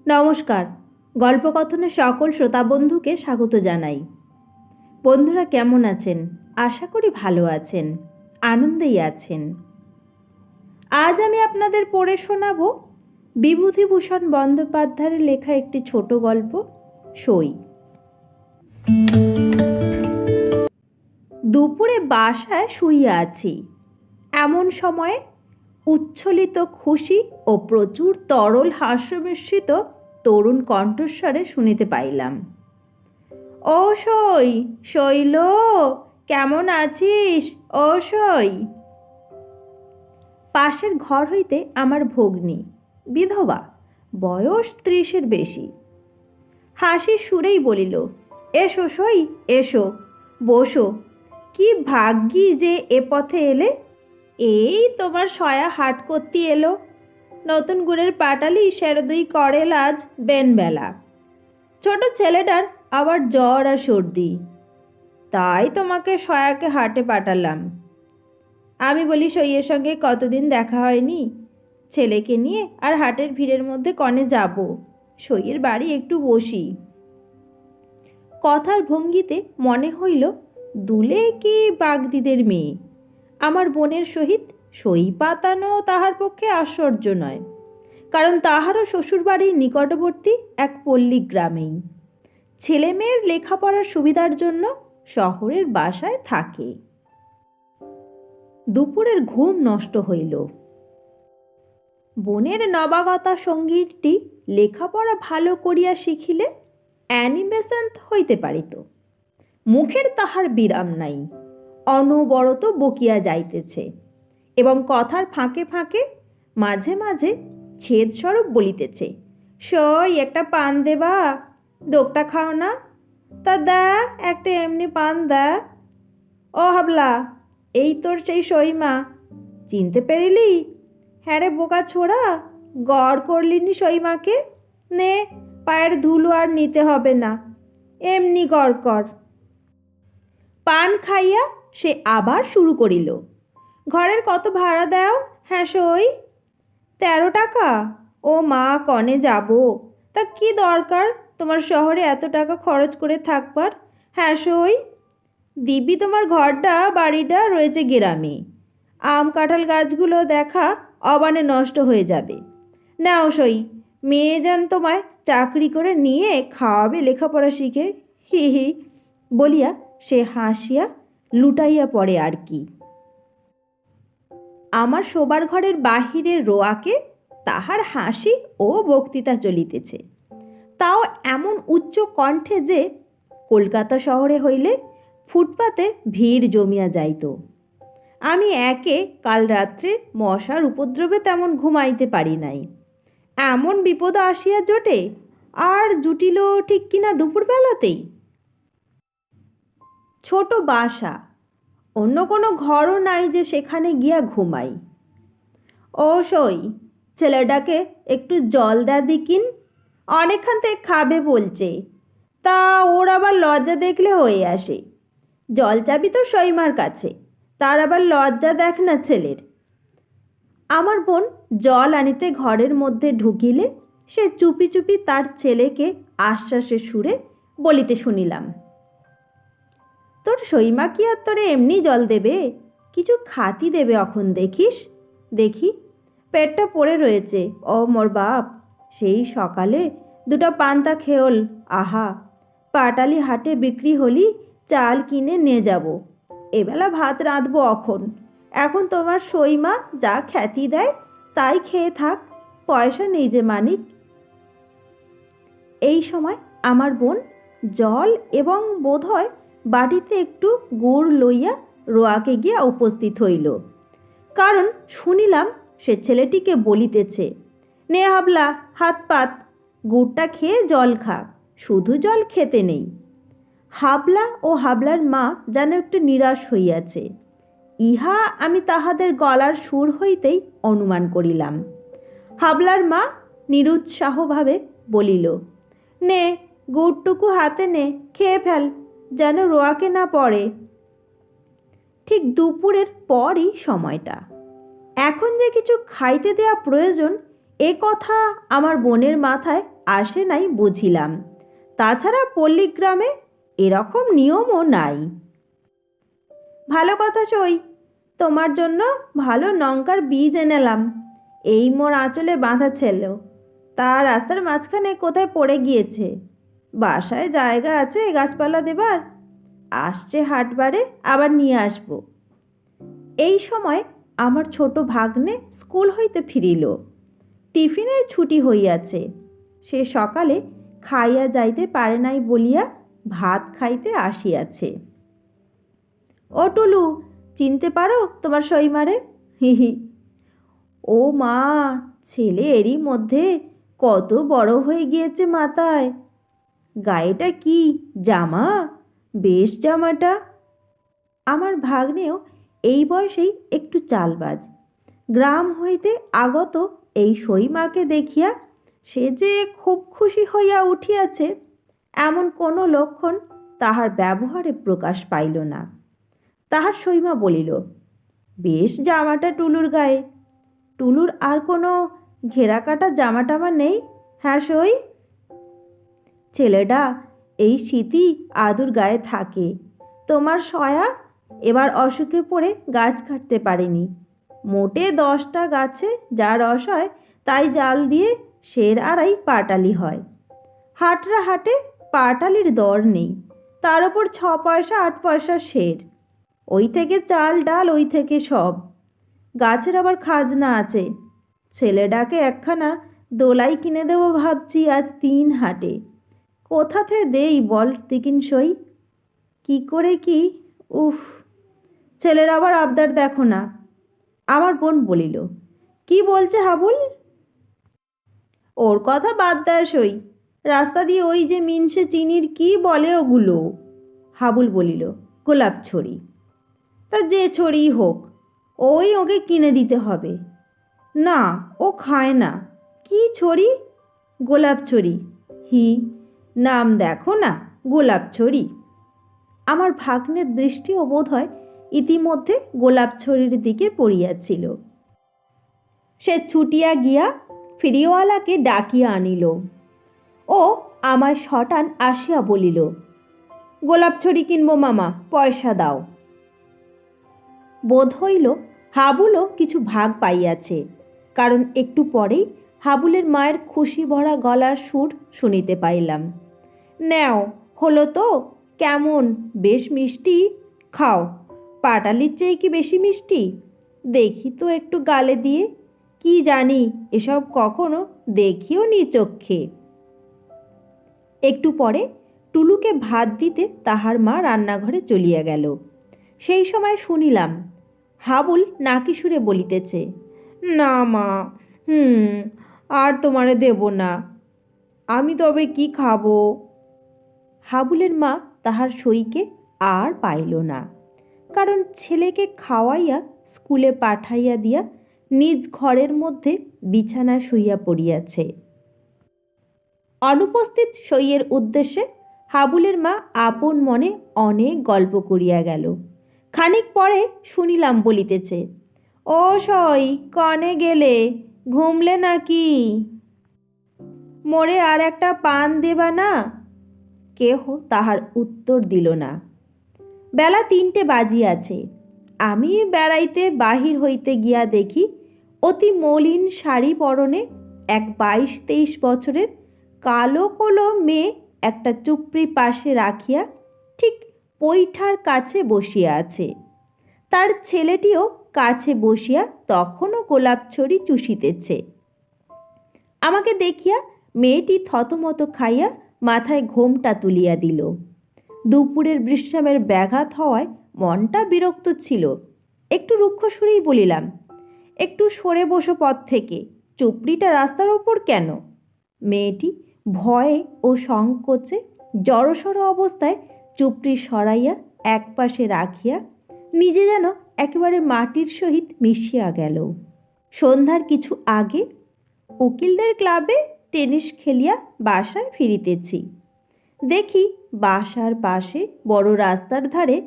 নমস্কার। গল্পকথনের সকল শ্রোতা বন্ধুকে স্বাগত জানাই। বন্ধুরা কেমন আছেন? আশা করি ভালো আছেন, আনন্দেই আছেন। আজ আমি আপনাদের পড়ে শোনাব বিভূতিভূষণ বন্দ্যোপাধ্যায়ের লেখা একটি ছোট গল্প, সই। দুপুরে বাসায় শুইয়া আছি। এমন সময়ে উচ্ছ্বলিত খুশি ও প্রচুর তরল হাস্যমিশ্রিত তরুণ কণ্ঠস্বরে শুনিতে পাইলাম, ও সই, শৈল, কেমন আছিস? ও সই। পাশের ঘর হইতে আমার ভগ্নী, বিধবা, বয়স 30-এর বেশি, হাসির সুরেই বলিল, এসো সই, এসো, বসো। কি ভাগ্যি যে এ পথে এলে। এই তোমার সয়া হাট করতে এলো। নতুন গুড়ের পাটালি সেরদুই করেল আজ বেনবেলা। ছোট ছেলেটার আবার জ্বর আর সর্দি, তাই তোমাকে সয়াকে হাটে পাঠালাম। আমি বলি, সইয়ের সঙ্গে কতদিন দেখা হয়নি, ছেলেকে নিয়ে আর হাটের ভিড়ের মধ্যে কনে যাব, সইয়ের বাড়ি একটু বসি। কথার ভঙ্গিতে মনে হইল দুলে কি বাগদিদের মেয়ে। আমার বোনের সহিত সই পাতানো তাহার পক্ষে আশ্চর্য নয়, কারণ তাহারও শ্বশুরবাড়ির নিকটবর্তী এক পল্লী গ্রামেই। ছেলেমেয়ের লেখাপড়ার সুবিধার জন্য শহরের বাসায় থাকে। দুপুরের ঘুম নষ্ট হইল। বোনের নবাগতা সঙ্গীটি লেখাপড়া ভালো করিয়া শিখিলে অ্যানিমেশন হইতে পারিত। মুখের তাহার বিরাম নাই, অনবরত বকিয়া যাইতেছে এবং কথার ফাঁকে ফাঁকে মাঝে মাঝে ছেদস্বরূপ বলিতেছে, সই একটা পান দেবা, দোক্তা খাও না? তা দা, একটা এমনি পান দা। ও হাবলা, এই তোর সেই সইমা, চিনতে পেরিলি? হ্যাঁ রে বোকা ছোড়া, গড় করলিনি সইমাকে? নে, পায়ের ধুলো আর নিতে হবে না, এমনি গড় কর। পান খাইয়া সে আবার শুরু করিল, ঘরের কত ভাড়া দাও? হ্যাঁ সই, 13 টাকা। ও মা, কনে যাব? তা কি দরকার তোমার শহরে এত টাকা খরচ করে থাকবার? হ্যাঁ সই, দিব্যি তোমার ঘরটা বাড়িটা রয়েছে গ্রামে, আম কাঁঠাল গাছগুলো দেখা অবানে নষ্ট হয়ে যাবে। নাও সই, মেয়ে যান তোমায় চাকরি করে নিয়ে খাওয়াবে লেখাপড়া শিখে, হি হি বলিয়া সে হাসিয়া লুটাইয়া পড়ে। আর কি, আমার শোবার ঘরের বাহিরের রোয়াকে তাহার হাসি ও বক্তৃতা চলিতেছে, তাও এমন উচ্চ কণ্ঠে যে কলকাতা শহরে হইলে ফুটপাতে ভিড় জমিয়া যাইত। আমি কাল রাত্রে মশার উপদ্রবে তেমন ঘুমাইতে পারি নাই। এমন বিপদ আসিয়া জোটে, আর জুটিল ঠিক কিনা দুপুরবেলাতেই। ছোট বাসা, অন্য কোনো ঘরও নাই যে সেখানে গিয়া ঘুমাই। ও সই, ছেলেটাকে একটু জল দা দিকিন, অনেকক্ষণ থেকে খাবে বলছে, তা ওর আবার লজ্জা দেখলে হয়ে আসে। জল চাবি তো সইমার কাছে, তার আবার লজ্জা দেখ না ছেলের। আমার বোন জল আনিতে ঘরের মধ্যে ঢুকিলে সে চুপি চুপি তার ছেলেকে আশ্বাসের সুরে বলিতে শুনিলাম, তোর সইমা কি আর তোরে এমনি জল দেবে? কিছু খাতি দেবে অখন, দেখিস। দেখি, পেটটা পড়ে রয়েছে। ও মোর বাপ, সেই সকালে 2টা পান্তা খেওল, আহা, পাটালি হাটে বিক্রি হলি চাল কিনে নিয়ে যাব, এবেলা ভাত রাঁধবো অখন। এখন তোমার সইমা যা খ্যাতি দেয় তাই খেয়ে থাক, পয়সা নেই যে মানিক। এই সময় আমার বোন জল এবং বোধহয় বাটিতে একটু গুড় লইয়া রোয়াকে গিয়া উপস্থিত হইল, কারণ শুনিলাম সে ছেলেটিকে বলিতেছে, নে হাবলা, হাত পাত, গুড়টা খেয়ে জল খা, শুধু জল খেতে নেই। হাবলা ও হাবলার মা যেন একটু নিরাশ হইয়াছে, ইহা আমি তাহাদের গলার সুর হইতেই অনুমান করিলাম। হাবলার মা নিরুৎসাহভাবে বলিল, নে, গুড়টুকু হাতে নে, খেয়ে ফেল, যেন রোয়াকে না পড়ে। ঠিক দুপুরের পরই সময়টা। এখন যে কিছু খাইতে দেওয়া প্রয়োজন, এ কথা আমার বোনের মাথায় আসে নাই বুঝিলাম। তাছাড়া পল্লীগ্রামে এরকম নিয়মও নাই। ভালো কথা সই, তোমার জন্য ভালো লঙ্কার বীজ এনেলাম। এই মোর আঁচলে বাঁধা ছিল, তা রাস্তার মাঝখানে কোথায় পড়ে গিয়েছে। বাসায় জায়গা আছে গাছপালা দেবার? আসছে হাটবারে আবার নিয়ে আসব। এই সময় আমার ছোট ভাগ্নে স্কুল হইতে ফিরিল। টিফিনের ছুটি হইয়াছে। সে সকালে খাইয়া যাইতে পারে নাই বলিয়া ভাত খাইতে আসিয়াছে। ও টুলু, চিনতে পারো তোমার সইমারে? হি। ও মা, ছেলে এরই মধ্যে কত বড় হয়ে গিয়েছে মাথায়। গায়েটা কি জামা, বেশ জামাটা। আমার ভাগ্নেও এই বয়সেই একটু চালবাজ। গ্রাম হইতে আগত এই সইমাকে দেখিয়া সে যে খুব খুশি হইয়া উঠিয়াছে এমন কোনো লক্ষণ তাহার ব্যবহারে প্রকাশ পাইল না। তাহার সইমা বলিল, বেশ জামাটা টুলুর গায়ে। টুলুর আর কোনো ঘেরাকাটা জামা টামা নেই? হ্যাঁ সই। ছেলেটা এই শীতই আদুর গায়ে থাকে। তোমার সয়া এবার অসুখে পড়ে গাছ কাটতে পারেনি। মোটে 10টা গাছে যা রস হয় তাই জাল দিয়ে সের আড়াই পাটালি হয়। হাটরা হাটে পাটালির দর নেই, তার ওপর 6 পয়সা 8 পয়সা সের। ওই থেকে চাল ডাল, ওই থেকে সব। গাছের আবার খাজনা আছে। ছেলেটাকে একখানা দোলাই কিনে দেবো ভাবছি আজ 3 হাটে। কোথাতে দেই বল তিকিন সই? কি করে কি? উফ, ছেলের আবার আবদার দেখো না। আমার বোন বলিল, কি বলছে হাবুল? ওর কথা বাদ দেয় সই। রাস্তা দিয়ে ওই যে মিনসে চিনির কি বলে ওগুলো? হাবুল বলিল, গোলাপ ছড়ি। তা যে ছড়িই হোক, ওই ওকে কিনে দিতে হবে। না, ও খায় না। কি ছড়ি? গোলাপ ছড়ি। হি, নাম দেখো না, গোলাপ ছড়ি। আমার ভাগ্নের দৃষ্টিও বোধ হয় ইতিমধ্যে গোলাপ ছড়ির দিকে পড়িয়াছিল। সে ছুটিয়া গিয়া ফিরিওয়ালাকে ডাকিয়া আনিল। ও আমায় শটান আসিয়া বলিল, গোলাপ ছড়ি কিনবো মামা, পয়সা দাও। বোধ হইল হাবুলও কিছু ভাগ পাইয়াছে, কারণ একটু পরেই হাবুলের মায়ের খুশি ভরা গলার সুর শুনিতে পাইলাম। নেও, হলো তো? কেমন, বেশ মিষ্টি? খাও। পাটালির চেয়ে কি বেশি মিষ্টি? দেখি তো একটু গালে দিয়ে। কি জানি, এসব কখনো দেখিও নি চক্ষে। একটু পরে টুলুকে ভাত দিতে তাহার মা রান্নাঘরে চলিয়া গেল। সেই সময় শুনিলাম হাবুল নাকি সুরে বলিতেছে, না মা, আর তোমারে দেব না। আমি তবে কি খাবো? হাবুলের মা তাহার সইকে আর পাইল না, কারণ ছেলেকে খাওয়াইয়া স্কুলে পাঠাইয়া দিয়া নিজ ঘরের মধ্যে বিছানা শুইয়া পড়িয়াছে। অনুপস্থিত সইয়ের উদ্দেশ্যে হাবুলের মা আপন মনে অনেক গল্প করিয়া গেল। খানিক পরে শুনিলাম বলিতেছে, ও সই, কনে গেলে? ঘুমলে নাকি? মোরে আর একটা পান দেবা না? কেহ তাহার উত্তর দিল না। বেলা 3টে বাজিয়াছে। আমি বেড়াইতে বাহির হইতে গিয়া দেখি অতি মলিন শাড়ি পরনে এক 22-23 বছরের কালো কোলো মেয়ে একটা চুপড়ি পাশে রাখিয়া ঠিক পৈঠার কাছে বসিয়া আছে। তার ছেলেটিও কাছে বসিয়া তখনও গোলাপ ছড়ি চুষিতেছে। আমাকে দেখিয়া মেয়েটি থতমত খাইয়া মাথায় ঘোমটা তুলিয়া দিল। দুপুরের বিশ্রামের ব্যাঘাত হওয়ায় মনটা বিরক্ত ছিল। একটু রুক্ষ সুরেই বলিলাম, একটু সরে বসো পথ থেকে, চুপড়িটা রাস্তার ওপর কেন? মেয়েটি ভয়ে ও সংকোচে জড়সড় অবস্থায় চুপড়ি সরাইয়া একপাশে রাখিয়া নিজে যেন একেবারে মাটির সহিত মিশিয়া গেল। সন্ধ্যার কিছু আগে উকিলদের ক্লাবে টেনিস খেলিয়া বাসায় ফিরিতেছি। দেখি বাসার পাশে বড় রাস্তার ধারে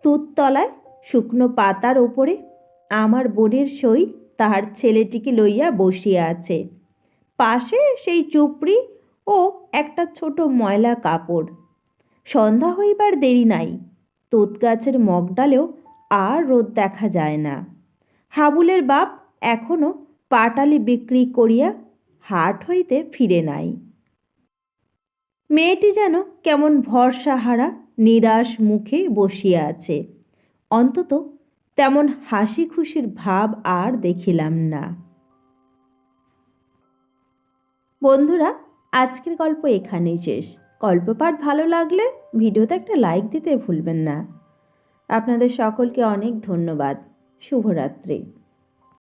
তুততলায় শুকনো পাতার ওপরে আমার বোনের সই তাহার ছেলেটিকে লইয়া বসিয়া আছে। পাশে সেই চুপড়ি ও একটা ছোট ময়লা কাপড়। সন্ধ্যা হইবার দেরি নাই, তোত গাছের মগডালেও আর রোদ দেখা যায় না। হাবুলের বাপ এখনো পাটালি বিক্রি করিয়া হাট হইতে ফিরে নাই। মেয়েটি যেন কেমন ভরসাহারা নিরাশ মুখে বসিয়া আছে। অন্তত তেমন হাসি খুশির ভাব আর দেখিলাম না। বন্ধুরা, আজকের গল্প এখানেই শেষ। গল্প পাঠ ভালো লাগলে ভিডিওতে একটা লাইক দিতে ভুলবেন না। আপনাদের সকলকে অনেক ধন্যবাদ। শুভরাত্রি।